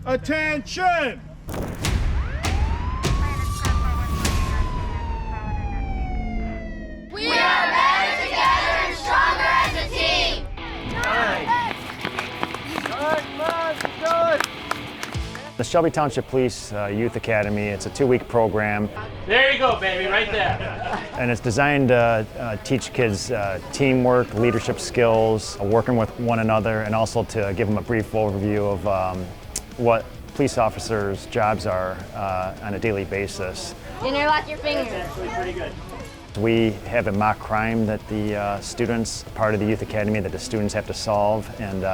Attention! We are better together and stronger as a team! The Shelby Township Police Youth Academy, it's a 2-week program. There you go, baby, right there. And it's designed to teach kids teamwork, leadership skills, working with one another, and also to give them a brief overview of what police officers' jobs are on a daily basis. Interlock your fingers. Actually pretty good. We have a mock crime that the students, part of the Youth Academy, that the students have to solve, and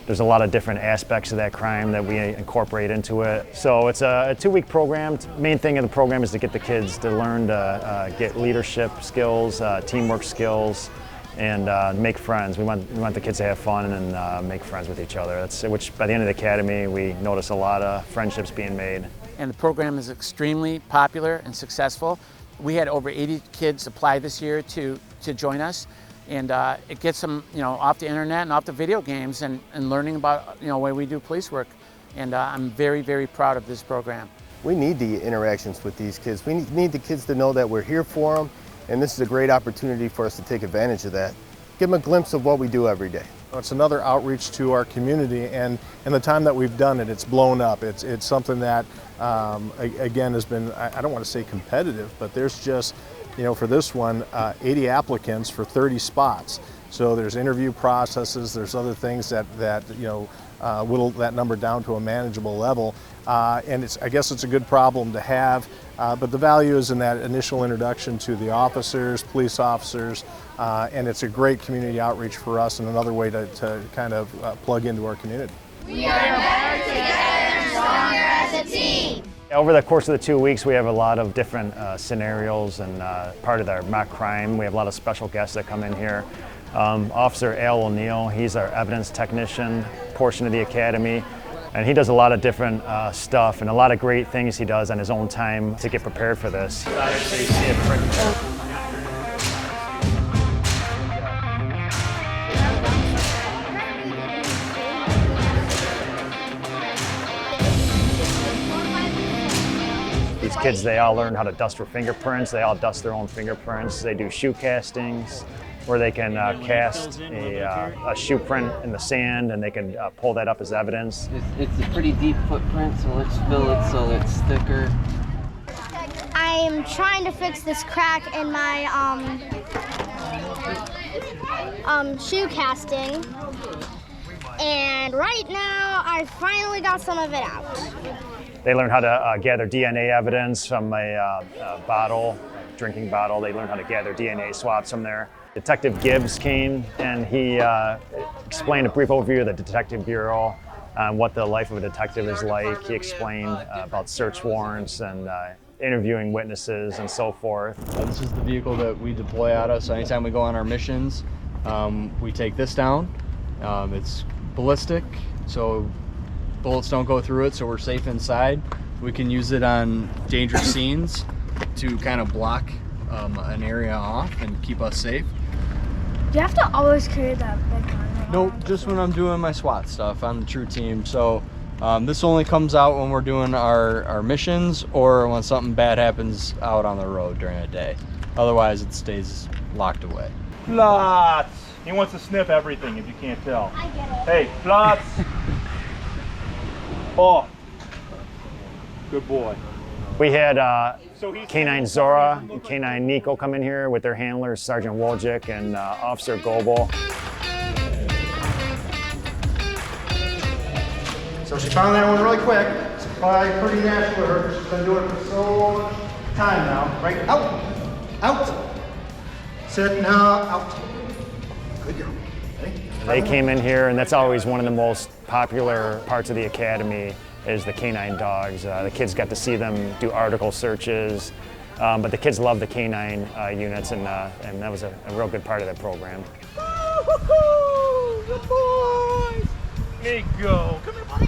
there's a lot of different aspects of that crime that we incorporate into it. So it's a 2-week program. The main thing of the program is to get the kids to learn to get leadership skills, teamwork skills, and make friends. We want the kids to have fun and make friends with each other. Which by the end of the academy, we notice a lot of friendships being made. And the program is extremely popular and successful. We had over 80 kids apply this year to join us. And it gets them, off the internet and off the video games and learning about, the way we do police work. And I'm very, very proud of this program. We need the interactions with these kids. We need the kids to know that we're here for them, and this is a great opportunity for us to take advantage of that. Give them a glimpse of what we do every day. It's another outreach to our community, and in the time that we've done it, it's blown up. It's something that, again, has been, I don't want to say competitive, but there's just, for this one, 80 applicants for 30 spots. So there's interview processes, there's other things that whittle that number down to a manageable level. And I guess it's a good problem to have, but the value is in that initial introduction to the officers, police officers, and it's a great community outreach for us and another way to kind of plug into our community. We are better together and stronger as a team! Over the course of the 2 weeks, we have a lot of different scenarios, and part of our mock crime, we have a lot of special guests that come in here. Officer Al O'Neill, he's our evidence technician portion of the academy, and he does a lot of different stuff and a lot of great things he does on his own time to get prepared for this. These kids, they all learn how to dust for fingerprints. They all dust their own fingerprints. They do shoe castings, where they can cast a shoe print in the sand, and they can pull that up as evidence. It's a pretty deep footprint, so let's fill it so it's thicker. I'm trying to fix this crack in my shoe casting, and right now I finally got some of it out. They learn how to gather DNA evidence from a bottle, drinking bottle. They learn how to gather DNA swabs from there. Detective Gibbs came and he explained a brief overview of the Detective Bureau, what the life of a detective is like. He explained about search warrants and interviewing witnesses and so forth. This is the vehicle that we deploy out of, so anytime we go on our missions, we take this down. It's ballistic, so bullets don't go through it, so we're safe inside. We can use it on dangerous scenes to kind of block an area off and keep us safe. Do you have to always carry that big gun? Nope, just when I'm doing my SWAT stuff. I'm the true team, so this only comes out when we're doing our missions or when something bad happens out on the road during a day. Otherwise, it stays locked away. Plots! He wants to sniff everything if you can't tell. I get it. Hey, plots! Off. Good boy. We had K-9 Zora and K-9 Nico come in here with their handlers, Sergeant Wojcik and Officer Goebel. So she found that one really quick. It's probably pretty natural to her. She's been doing it for so much time now. Right, out, out. Sit now, out. Good girl. They came in here, and that's always one of the most popular parts of the academy is the K-9 dogs. The kids got to see them do article searches, but the kids love the K-9 units, and that was a real good part of the program. Good boys! Nico, come here, buddy.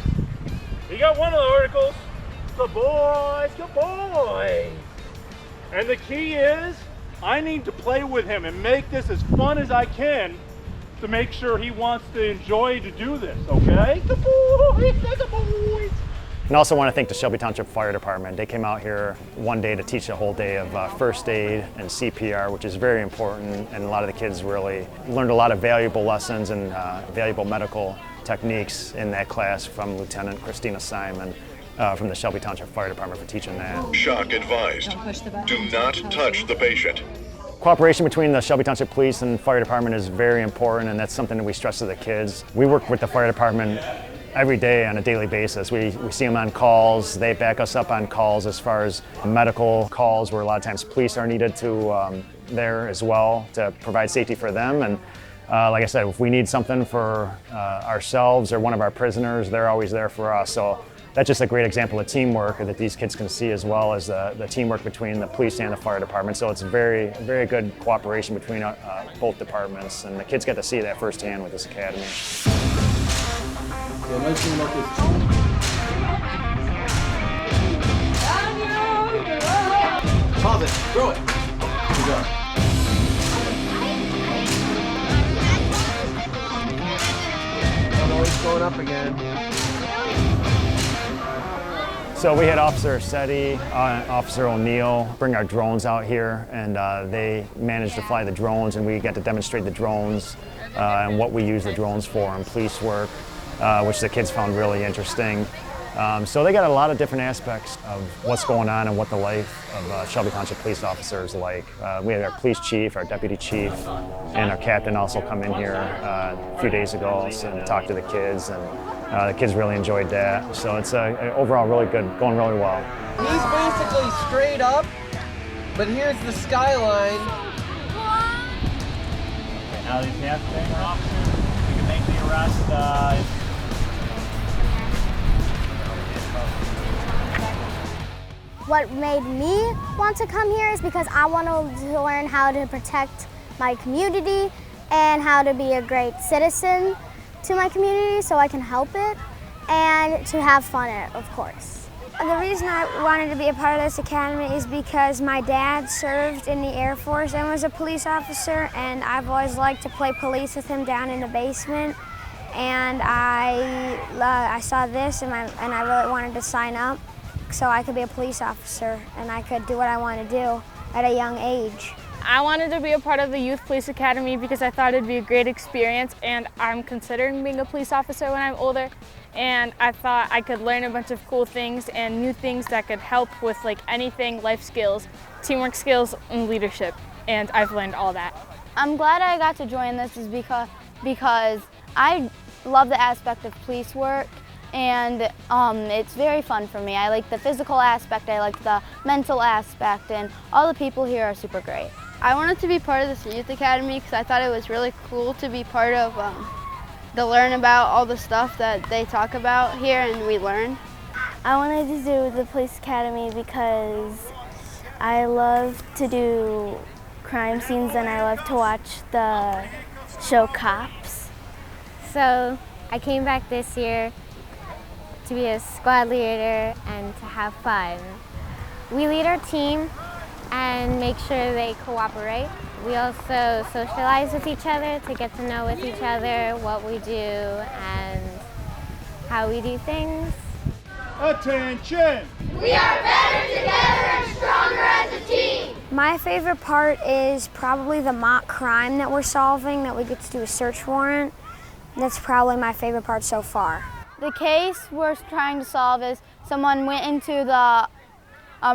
You got one of the articles. Good boys, good boys. And the key is, I need to play with him and make this as fun as I can to make sure he wants to enjoy to do this, okay? Good boys, good boys. And also want to thank the Shelby Township Fire Department. They came out here one day to teach a whole day of first aid and CPR, which is very important, and a lot of the kids really learned a lot of valuable lessons and valuable medical techniques in that class from Lieutenant Christina Simon from the Shelby Township Fire Department for teaching that. Shock advised. Do not touch the patient. Cooperation between the Shelby Township Police and Fire Department is very important, and that's something that we stress to the kids. We work with the Fire Department every day on a daily basis. We see them on calls. They back us up on calls as far as medical calls, where a lot of times police are needed to there as well to provide safety for them. And like I said, if we need something for ourselves or one of our prisoners, they're always there for us. So that's just a great example of teamwork that these kids can see, as well as the teamwork between the police and the fire department. So it's very, very good cooperation between both departments, and the kids get to see that firsthand with this academy. Pause it. Throw it. Here we go. I'm always going up again. So we had Officer Setti, Officer O'Neill bring our drones out here, and they managed to fly the drones, and we got to demonstrate the drones and what we use the drones for in police work, which the kids found really interesting. So they got a lot of different aspects of what's going on and what the life of Shelby Township police officers like. We had our police chief, our deputy chief, and our captain also come in here a few days ago and talk to the kids, and the kids really enjoyed that. So it's overall really good, going really well. He's basically straight up, but here's the skyline. Okay, now these half-finger officers, we can make the arrest. What made me want to come here is because I wanted to learn how to protect my community and how to be a great citizen to my community so I can help it, and to have fun in it, of course. The reason I wanted to be a part of this academy is because my dad served in the Air Force and was a police officer, and I've always liked to play police with him down in the basement. And I saw this and I really wanted to sign up so I could be a police officer and I could do what I want to do at a young age. I wanted to be a part of the Youth Police Academy because I thought it'd be a great experience, and I'm considering being a police officer when I'm older, and I thought I could learn a bunch of cool things and new things that could help with like anything, life skills, teamwork skills, and leadership, and I've learned all that. I'm glad I got to join this is because I love the aspect of police work, and it's very fun for me. I like the physical aspect, I like the mental aspect, and all the people here are super great. I wanted to be part of this youth academy because I thought it was really cool to be part of, to learn about all the stuff that they talk about here and we learn. I wanted to do the police academy because I love to do crime scenes and I love to watch the show Cops. So I came back this year to be a squad leader and to have fun. We lead our team and make sure they cooperate. We also socialize with each other to get to know with each other what we do and how we do things. Attention! We are better together and stronger as a team. My favorite part is probably the mock crime that we're solving, that we get to do a search warrant. That's probably my favorite part so far. The case we're trying to solve is someone went into the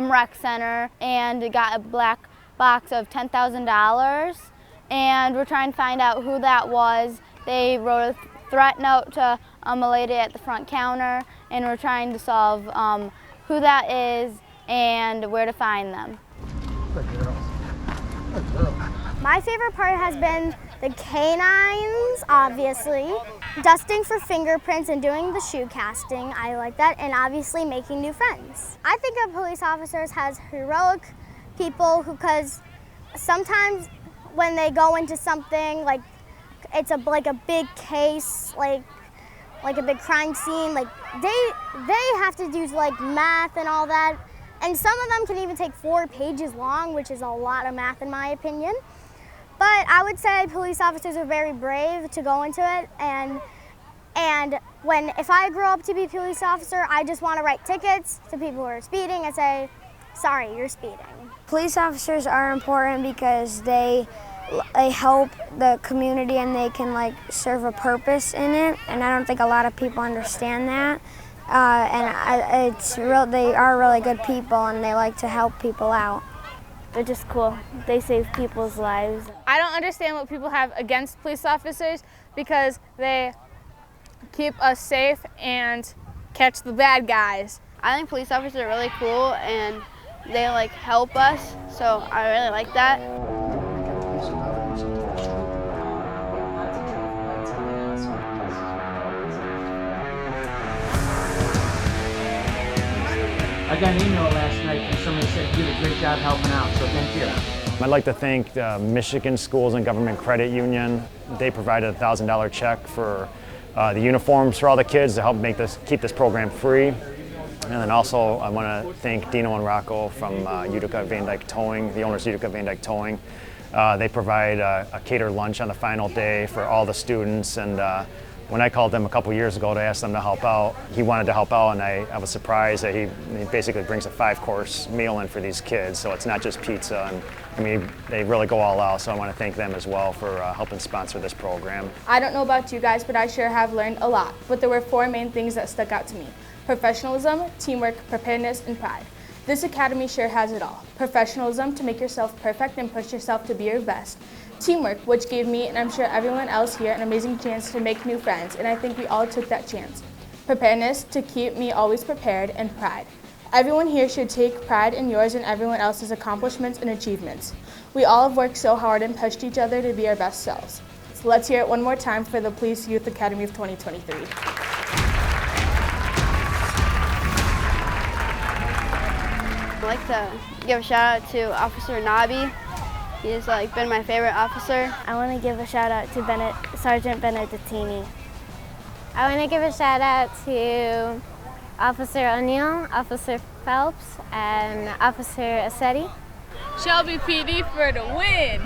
rec center and got a black box of $10,000, and we're trying to find out who that was. They wrote a threat note to a lady at the front counter, and we're trying to solve who that is and where to find them. My favorite part has been the canines, obviously, dusting for fingerprints and doing the shoe casting. I like that, and obviously making new friends. I think of police officers as heroic people because sometimes when they go into something like it's like a big case, like a big crime scene, like they have to do like math and all that, and some of them can even take 4 pages long, which is a lot of math in my opinion. But I would say police officers are very brave to go into it, and And if I grow up to be a police officer, I just want to write tickets to people who are speeding and say, sorry, you're speeding. Police officers are important because they help the community and they can like serve a purpose in it. And I don't think a lot of people understand that. They are really good people and they like to help people out. They're just cool. They save people's lives. I don't understand what people have against police officers because they keep us safe and catch the bad guys. I think police officers are really cool and they like help us, so I really like that. I got an email last night and somebody said you did a great job helping out, so thank you. I'd like to thank Michigan Schools and Government Credit Union. They provided a $1,000 check for the uniforms for all the kids to help keep this program free. And then also I want to thank Dino and Rocco from Utica Van Dyke Towing, the owners of Utica Van Dyke Towing. They provide a catered lunch on the final day for all the students, and when I called them a couple years ago to ask them to help out, he wanted to help out, and I was surprised that he basically brings a 5-course meal in for these kids, so it's not just pizza, and I mean, they really go all out, so I want to thank them as well for helping sponsor this program. I don't know about you guys, but I sure have learned a lot. But there were 4 main things that stuck out to me: professionalism, teamwork, preparedness, and pride. This academy sure has it all. Professionalism, to make yourself perfect and push yourself to be your best. Teamwork, which gave me, and I'm sure everyone else here, an amazing chance to make new friends, and I think we all took that chance. Preparedness, to keep me always prepared, and pride. Everyone here should take pride in yours and everyone else's accomplishments and achievements. We all have worked so hard and pushed each other to be our best selves. So let's hear it one more time for the Police Youth Academy of 2023. I'd like to give a shout out to Officer Nobby. He's been my favorite officer. I want to give a shout out to Sergeant Benedettini. I want to give a shout out to Officer O'Neill, Officer Phelps, and Officer Assetti. Shelby PD for the win!